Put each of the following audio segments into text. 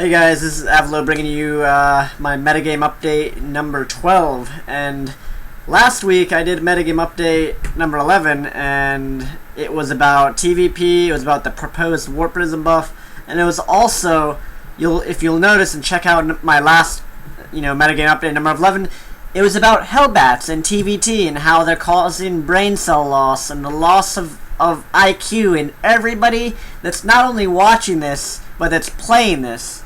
Hey guys, this is Avilo bringing you my metagame update number 12, and last week I did metagame update number 11, and it was about TvP, it was about the proposed Warp Prism buff, and it was also, if you'll notice and check out my last metagame update number 11, it was about Hellbats and TvT and how they're causing brain cell loss and the loss of IQ in everybody that's not only watching this, but that's playing this.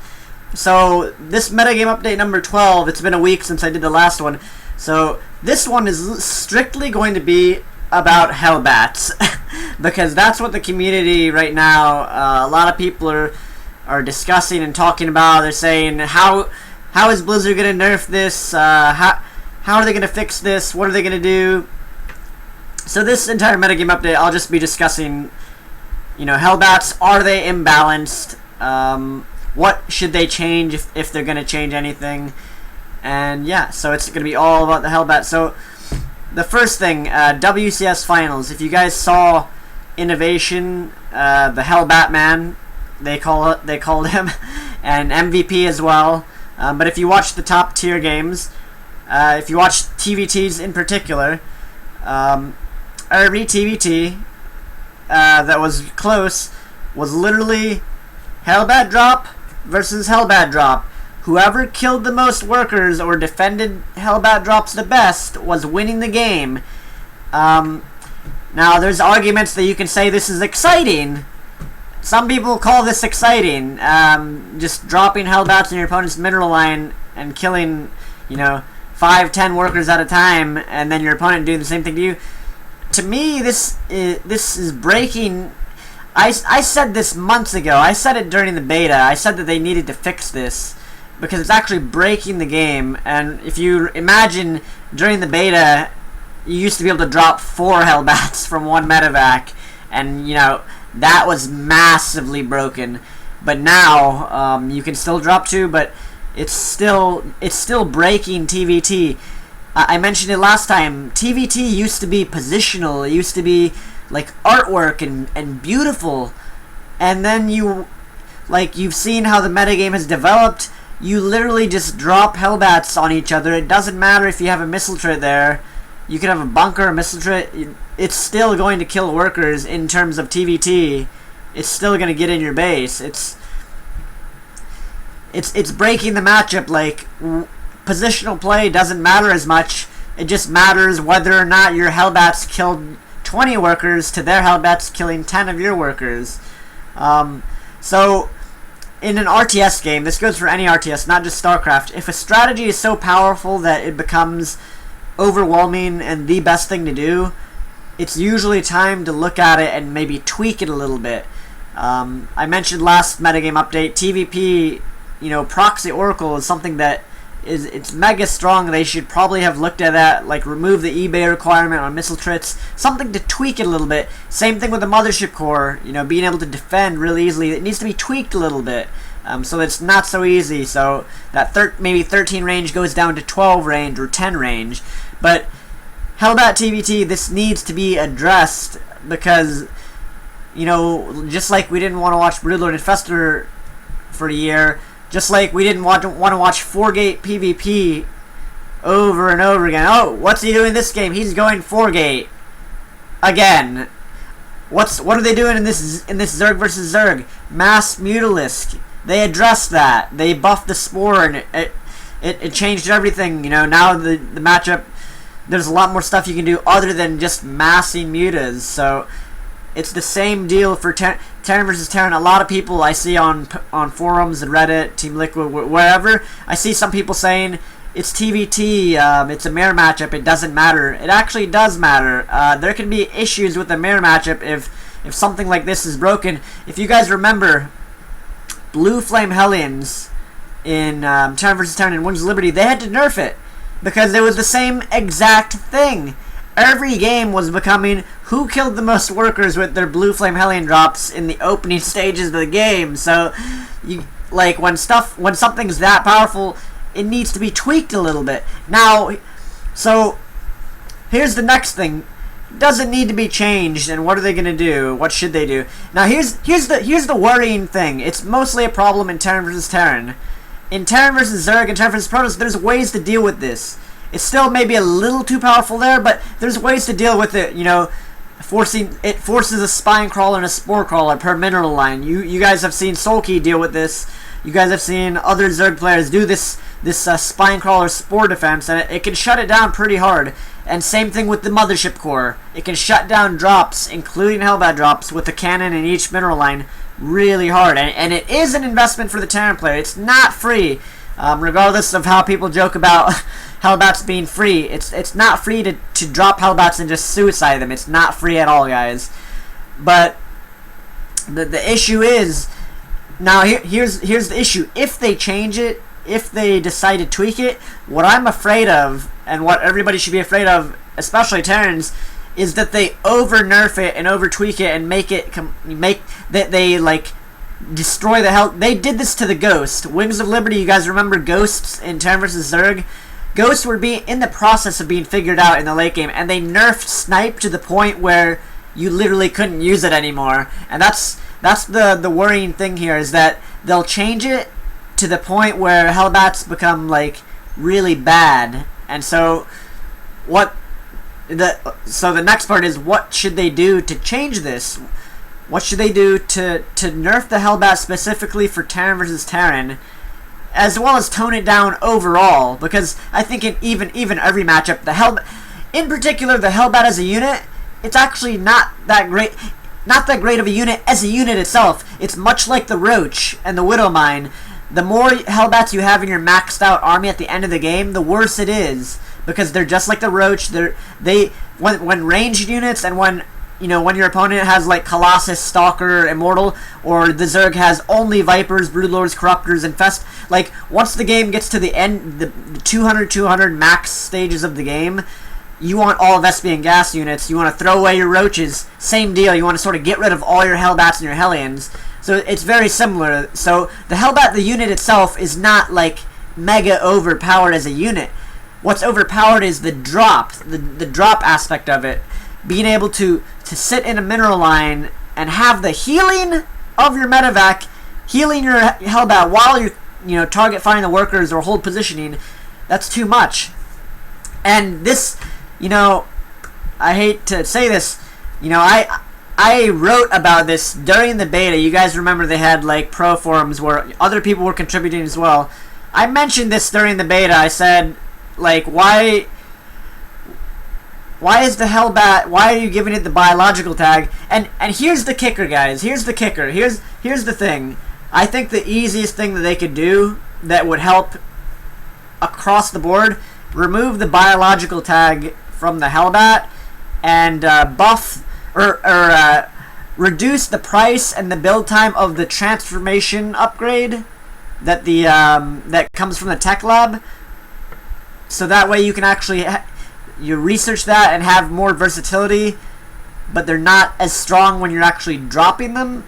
So this metagame update number 12, it's been a week since I did the last one, so this one is strictly going to be about Hellbats because that's what the community right now, a lot of people are discussing and talking about. They're saying, how is Blizzard going to nerf this, how are they going to fix this, what are they going to do? So this entire metagame update, I'll just be discussing, Hellbats, are they imbalanced, what should they change if they're going to change anything, and yeah, so it's going to be all about the Hellbat. So the first thing, WCS Finals, if you guys saw Innovation, the Hellbat man, they called him, and MVP as well, but if you watch the top tier games, if you watch TvTs in particular, every TvT that was close was literally Hellbat Drop versus Hellbat Drop. Whoever killed the most workers or defended Hellbat Drops the best was winning the game. Now there's arguments that you can say this is exciting. Some people call this exciting. Just dropping Hellbats in your opponent's mineral line and killing, 5-10 workers at a time, and then your opponent doing the same thing to you. To me, this is breaking. I said this months ago. I said it during the beta. I said that they needed to fix this because it's actually breaking the game. And if you imagine, during the beta, you used to be able to drop 4 Hellbats from one medevac, and that was massively broken. But now you can still drop 2, but it's still breaking TvT. I mentioned it last time. TvT used to be positional. It used to be like artwork and beautiful, and then you've seen how the metagame has developed. You literally just drop Hellbats on each other. It doesn't matter if you have a missile turret there. You can have a bunker, a missile turret. It's still going to kill workers in terms of TvT. It's still going to get in your base. It's breaking the matchup. Like, positional play doesn't matter as much. It just matters whether or not your Hellbats killed 20 workers to their Hellbats killing 10 of your workers. So in an RTS game, this goes for any RTS, not just StarCraft, if a strategy is so powerful that it becomes overwhelming and the best thing to do, it's usually time to look at it and maybe tweak it a little bit. I mentioned last metagame update, TvP, proxy oracle is something that it's mega strong. They should probably have looked at that, like remove the eBay requirement on missile turrets, something to tweak it a little bit. Same thing with the mothership core, being able to defend really easily. It needs to be tweaked a little bit, so that it's not so easy. So that maybe 13 range goes down to 12 range or 10 range. But Hellbat TvT, this needs to be addressed because, just like we didn't want to watch Broodlord Infestor for a year, just like we didn't want to watch 4-gate PvP over and over again. Oh, what's he doing this game? He's going 4-gate again. What are they doing in this Zerg versus Zerg? Mass Mutalisk. They addressed that. They buffed the Spore, and it changed everything. Now the matchup, there's a lot more stuff you can do other than just massing mutas. So it's the same deal for Terran versus Terran. A lot of people I see on forums and Reddit, Team Liquid, wherever, I see some people saying it's TvT, it's a mirror matchup, it doesn't matter. It actually does matter. There can be issues with the mirror matchup if something like this is broken. If you guys remember, Blue Flame Hellions in Terran versus Terran and Wings of Liberty, they had to nerf it because it was the same exact thing. Every game was becoming who killed the most workers with their Blue Flame Hellion drops in the opening stages of the game. So, when something's that powerful, it needs to be tweaked a little bit. Now, so here's the next thing. doesn't need to be changed, and what are they going to do? What should they do? Now here's the worrying thing. It's mostly a problem in Terran versus Terran. In Terran versus Zerg and Terran versus Protoss, there's ways to deal with this. It's still maybe a little too powerful there, but there's ways to deal with it. You know, it forces a spine crawler and a spore crawler per mineral line. You guys have seen Solkey deal with this. You guys have seen other Zerg players do this spine crawler spore defense, and it can shut it down pretty hard. And same thing with the Mothership Core. It can shut down drops, including Hellbat Drops, with a cannon in each mineral line really hard. And it is an investment for the Terran player. It's not free. Regardless of how people joke about Hellbats being free, it's not free to drop Hellbats and just suicide them. It's not free at all, guys. But the issue is, now here's the issue. If they change it, if they decide to tweak it, what I'm afraid of, and what everybody should be afraid of, especially Terrans, is that they over nerf it and over tweak it and make that they like destroy the hell. They did this to the Ghost. Wings of Liberty, you guys remember Ghosts in Terran vs. Zerg? Ghosts were in the process of being figured out in the late game, and they nerfed Snipe to the point where you literally couldn't use it anymore. And that's the worrying thing here, is that they'll change it to the point where Hellbats become like really bad. And so the next part is, what should they do to change this? What should they do to nerf the Hellbat specifically for Terran versus Terran, as well as tone it down overall? Because I think in even every matchup, in particular the Hellbat as a unit, it's actually not that great of a unit as a unit itself. It's much like the Roach and the Widowmine. The more Hellbats you have in your maxed out army at the end of the game, the worse it is, because they're just like the Roach. When ranged units, and when your opponent has like Colossus, Stalker, Immortal, or the Zerg has only Vipers, Broodlords, Corruptors, Infest, like once the game gets to the end, the 200 max stages of the game, you want all Vespian gas units. You want to throw away your Roaches. Same deal. You want to sort of get rid of all your Hellbats and your Hellions. So it's very similar. So the Hellbat, the unit itself, is not like mega overpowered as a unit. What's overpowered is the drop, the drop aspect of it. Being able to sit in a mineral line and have the healing of your medevac, healing your Hellbat while you're target firing the workers or hold positioning, that's too much. And this, I hate to say this, I wrote about this during the beta. You guys remember they had like pro forums where other people were contributing as well. I mentioned this during the beta. I said, like, why is the Hellbat, why are you giving it the biological tag? And here's the kicker, guys. Here's the kicker. Here's the thing. I think the easiest thing that they could do that would help across the board, remove the biological tag from the Hellbat and buff or reduce the price and the build time of the transformation upgrade that that comes from the tech lab. So that way you can actually you research that and have more versatility, but they're not as strong when you're actually dropping them.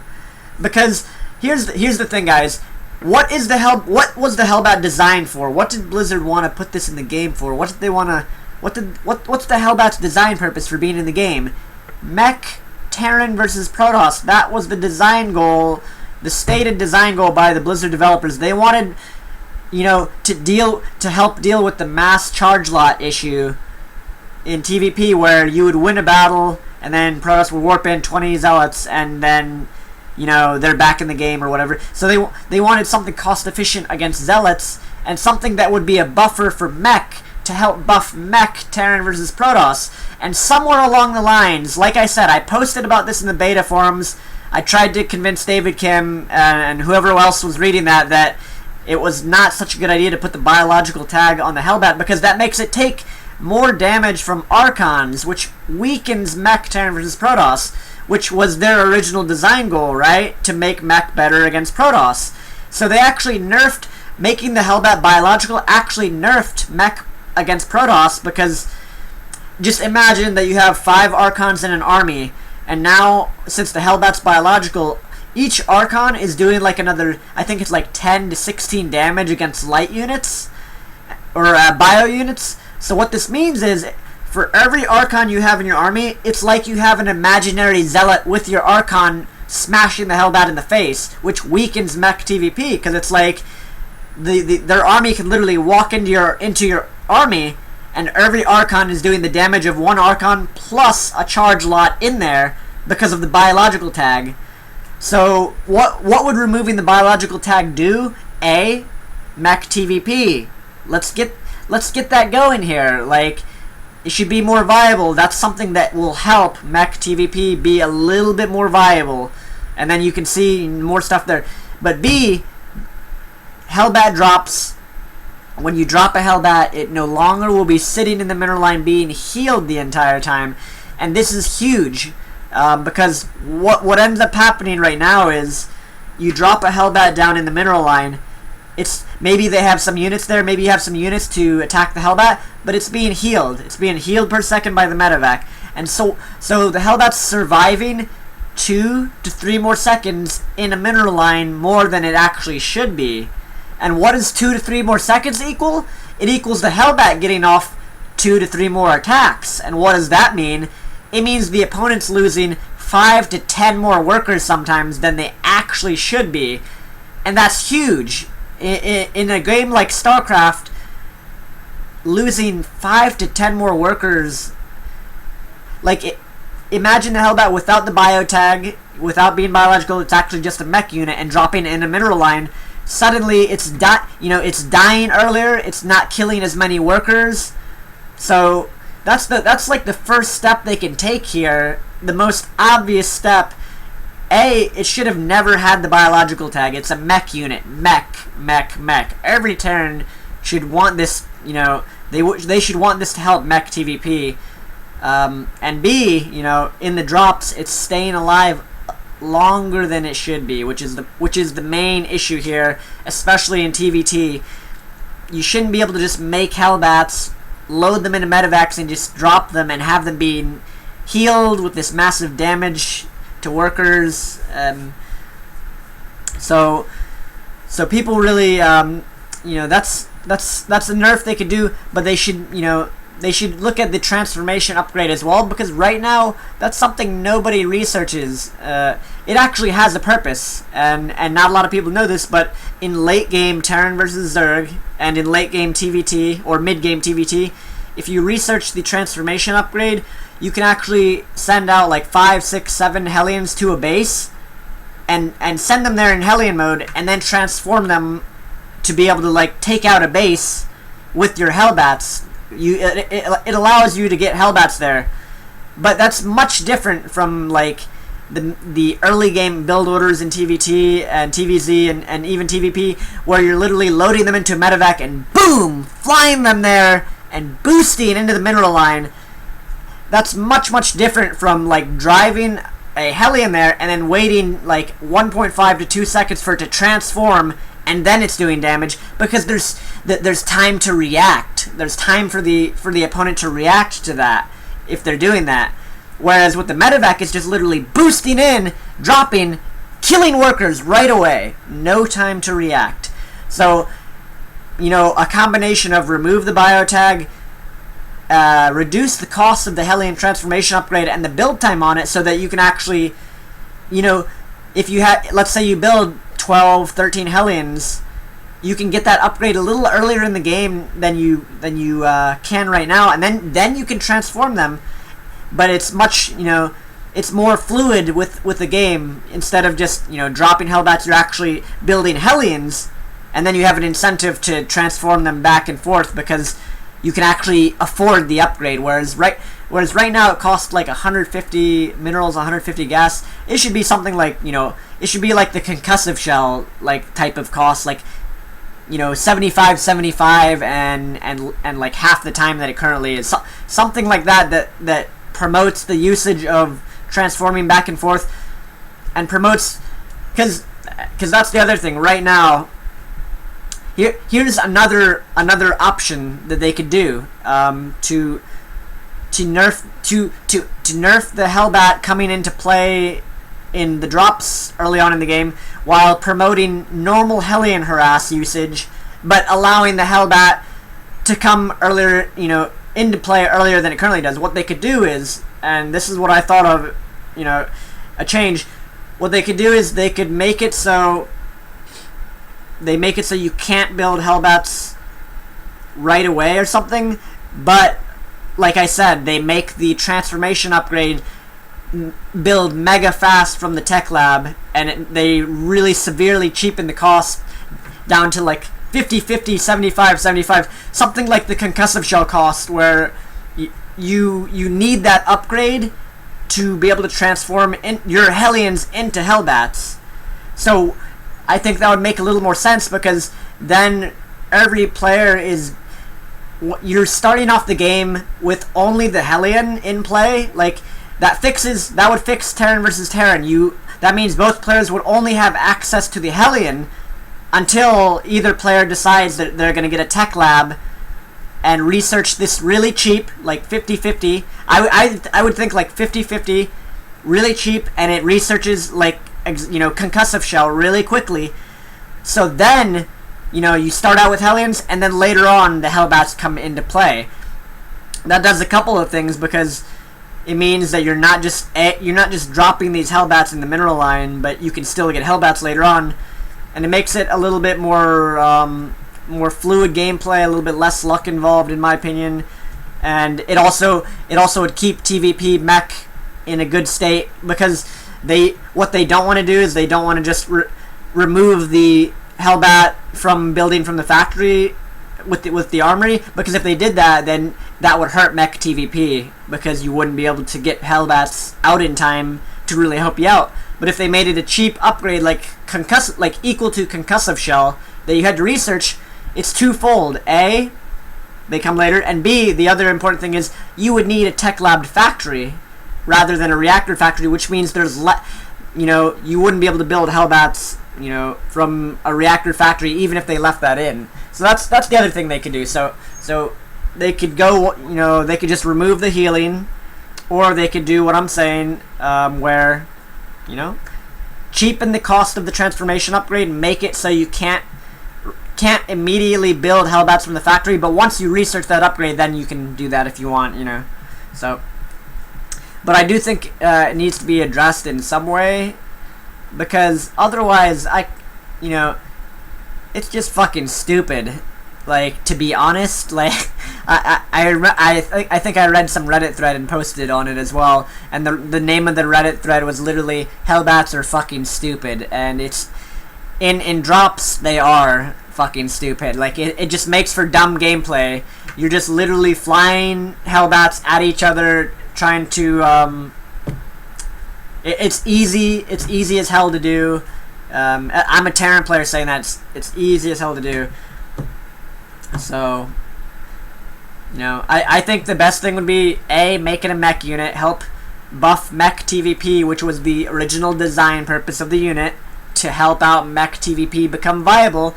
Because here's the thing, guys. What was the Hellbat designed for? What did Blizzard want to put this in the game for? What's the Hellbat's design purpose for being in the game? Mech, Terran versus Protoss. That was the design goal, the stated design goal by the Blizzard developers. They wanted, to help deal with the mass charge lot issue in TvP, where you would win a battle and then Protoss would warp in 20 zealots and then they're back in the game or whatever. So they wanted something cost efficient against zealots, and something that would be a buffer for mech to help buff mech Terran versus Protoss. And somewhere along the lines, like I said, I posted about this in the beta forums. I tried to convince David Kim and whoever else was reading that it was not such a good idea to put the biological tag on the Hellbat, because that makes it take more damage from Archons, which weakens mech Terran versus Protoss, which was their original design goal, right? To make mech better against Protoss. So they actually nerfed, making the Hellbat biological actually nerfed mech against Protoss, because just imagine that you have 5 Archons in an army, and now, since the Hellbat's biological, each Archon is doing like another, I think it's like 10 to 16 damage against light units, or bio units. So what this means is, For every Archon you have in your army, it's like you have an imaginary Zealot with your Archon smashing the Hellbat in the face, which weakens mech TvP, because it's like their army can literally walk into your army, and every Archon is doing the damage of one Archon plus a charge lot in there because of the biological tag. So what would removing the biological tag do? Mech TvP. Let's get that going here. Like, it should be more viable. That's something that will help mech TvP be a little bit more viable, and then you can see more stuff there. But B, Hellbat drops. When you drop a Hellbat, it no longer will be sitting in the mineral line being healed the entire time, and this is huge because what ends up happening right now is you drop a Hellbat down in the mineral line. It's maybe they have some units there, maybe you have some units to attack the Hellbat, but it's being healed. It's being healed per second by the medevac, and so the Hellbat's surviving 2 to 3 more seconds in a mineral line more than it actually should be. And what does 2 to 3 more seconds equal? It equals the Hellbat getting off 2 to 3 more attacks. And what does that mean? It means the opponent's losing 5 to 10 more workers sometimes than they actually should be. And that's huge. In a game like StarCraft, losing 5 to 10 more workers, like, imagine the Hellbat without the biotag, without being biological, it's actually just a mech unit, and dropping in a mineral line. Suddenly it's dying earlier, it's not killing as many workers. So that's like the first step they can take here, the most obvious step. It should have never had the biological tag. It's a mech unit. Mech. Every Terran should want this, they should want this to help mech TvP. And B, in the drops, it's staying alive longer than it should be, which is the main issue here, especially in TvT. You shouldn't be able to just make Hellbats, load them into medevacs, and just drop them and have them being healed with this massive damage to workers. So people really, that's a nerf they could do, but they should, they should look at the transformation upgrade as well, because right now that's something nobody researches. It actually has a purpose, and not a lot of people know this, but in late game Terran versus Zerg, and in late game TvT or mid game TvT, if you research the transformation upgrade, you can actually send out like 5, 6, 7 Hellions to a base, and send them there in Hellion mode, and then transform them to be able to like take out a base with your Hellbats. It allows you to get Hellbats there, but that's much different from like the early game build orders in TvT and TvZ and even TvP, where you're literally loading them into a medevac and boom, flying them there and boosting into the mineral line. That's much different from like driving a Hellion there and then waiting like 1.5 to 2 seconds for it to transform, and then it's doing damage, because there's time to react. There's time for the opponent to react to that if they're doing that. Whereas with the medevac, it's just literally boosting in, dropping, killing workers right away. No time to react. So, a combination of remove the biotag, reduce the cost of the Hellion Transformation upgrade and the build time on it, so that you can actually, if you have, let's say you build 12, 13 Hellions, you can get that upgrade a little earlier in the game than you can right now, and then you can transform them. But it's much, it's more fluid with the game. Instead of just, dropping Hellbats, you're actually building Hellions, and then you have an incentive to transform them back and forth, because you can actually afford the upgrade. Whereas right now it costs like 150 minerals, 150 gas. It should be something like, it should be like the concussive shell like type of cost, like 75 and like half the time that it currently is. Something like that promotes the usage of transforming back and forth, and promotes, because that's the other thing right now. Here's another option that they could do to nerf the Hellbat coming into play in the drops early on in the game, while promoting normal Hellion harass usage, but allowing the Hellbat to come earlier, into play earlier than it currently does. What they could do is, and this is what I thought of, a change. What they could do is they could make it so you can't build Hellbats right away or something, but like I said, they make the transformation upgrade build mega fast from the tech lab, and they really severely cheapen the cost down to like 50, 75, something like the concussive shell cost, where you need that upgrade to be able to transform your Hellions into Hellbats. So I think that would make a little more sense, because then every player you're starting off the game with only the Hellion in play. Like, that would fix Terran versus Terran. That means both players would only have access to the Hellion until either player decides that they're going to get a tech lab and research this really cheap, like 50-50. I would think like 50-50, really cheap, and it researches like concussive shell really quickly. So then, you start out with Hellions, and then later on the Hellbats come into play. That does a couple of things, because it means that you're not just dropping these Hellbats in the mineral line, but you can still get Hellbats later on, and it makes it a little bit more fluid gameplay, a little bit less luck involved, in my opinion. And it also would keep TvP mech in a good state, because what they don't want to do is they don't want to just remove the Hellbat from building from the factory with the armory, because if they did that, then that would hurt mech TvP, because you wouldn't be able to get Hellbats out in time to really help you out. But if they made it a cheap upgrade, like equal to concussive shell, that you had to research, it's twofold. A, they come later, and B, the other important thing is you would need a tech labbed factory rather than a reactor factory, which means there's you wouldn't be able to build Hellbats from a reactor factory, even if they left that in. So that's the other thing they could do. So they could go, they could just remove the healing, or they could do what I'm saying, where, cheapen the cost of the transformation upgrade, make it so you can't immediately build Hellbats from the factory, but once you research that upgrade, then you can do that if you want, So, but I do think it needs to be addressed in some way, because otherwise, it's just fucking stupid. Like, to be honest, like, I think I read some Reddit thread and posted on it as well, and the name of the Reddit thread was literally Hellbats are fucking stupid, and it's in drops they are fucking stupid. Like, it just makes for dumb gameplay. You're just literally flying Hellbats at each other, trying to it's easy as hell to do. I'm a Terran player saying that it's easy as hell to do. So, I think the best thing would be making a mech unit, help buff mech TvP, which was the original design purpose of the unit, to help out mech TvP become viable.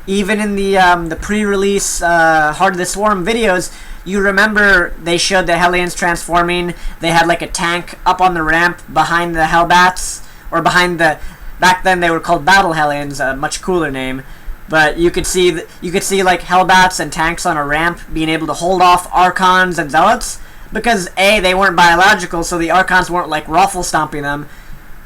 Even in the pre-release Heart of the Swarm videos, you remember they showed the Hellions transforming. They had like a tank up on the ramp behind the Hellbats, or behind back then they were called Battle Hellions, a much cooler name. But you could see like Hellbats and tanks on a ramp being able to hold off Archons and Zealots, because A, they weren't biological, so the Archons weren't like ruffle stomping them,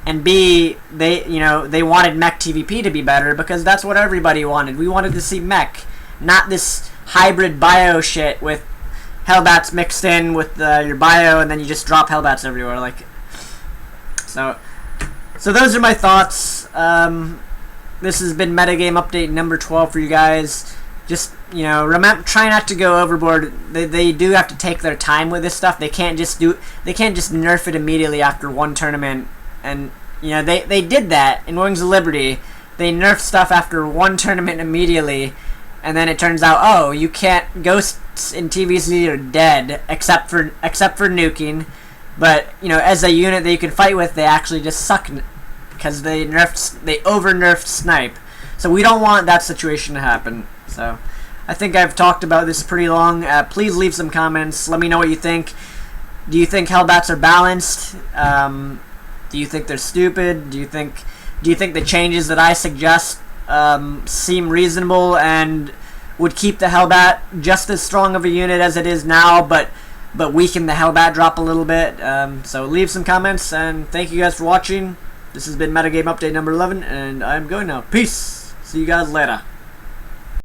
and B, they wanted mech TvP to be better, because that's what everybody wanted. We wanted to see mech, not this hybrid bio shit with Hellbats mixed in with your bio, and then you just drop Hellbats everywhere. Like, so those are my thoughts. This has been Metagame Update number 12 for you guys. Just, remember, try not to go overboard. They do have to take their time with this stuff. They can't just nerf it immediately after one tournament. And, they did that in Wings of Liberty. They nerfed stuff after one tournament immediately, and then it turns out, oh, you can't, ghosts in TvC are dead, except for nuking. But, as a unit that you can fight with, they actually just suck, because they over-nerfed snipe. So we don't want that situation to happen. So I think I've talked about this pretty long. Please leave some comments. Let me know what you think. Do you think Hellbats are balanced? Do you think they're stupid? Do you think the changes that I suggest seem reasonable and would keep the Hellbat just as strong of a unit as it is now, but weaken the Hellbat drop a little bit. So leave some comments, and thank you guys for watching. This has been Metagame Update number 11, and I'm going now. Peace! See you guys later.